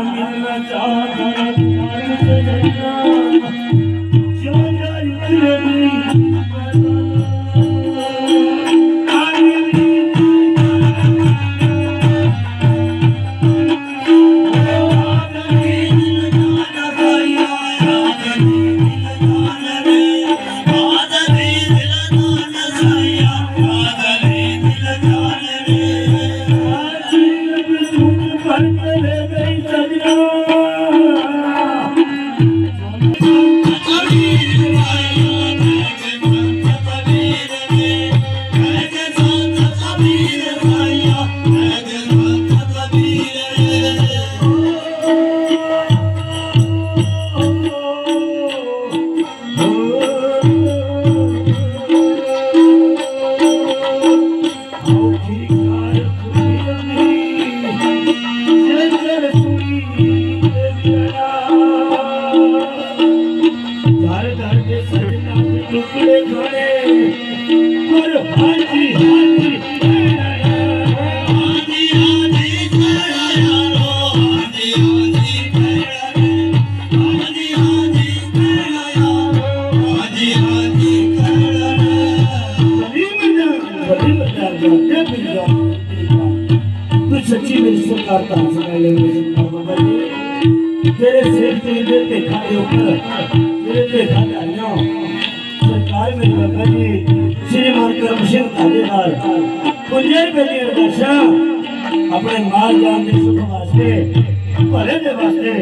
मिलना चाहता सच्ची मेरी सरकार का तेरे सिर पे खाते ऊपर तेरे पे खाते आया सरकार मेरी बाबा जी श्रीमान करम सिंह थानेदार कुंजर पे दिए दर्शा अपने माल जान के सुख वास्ते भले दे वास्ते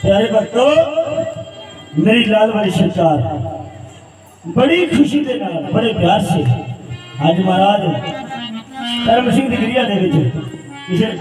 प्यारे भक्तों मेरी लाल वाली सरकार बड़ी खुशी के नाल बड़े प्यार से आज महाराज करम सिंह की क्रिया दे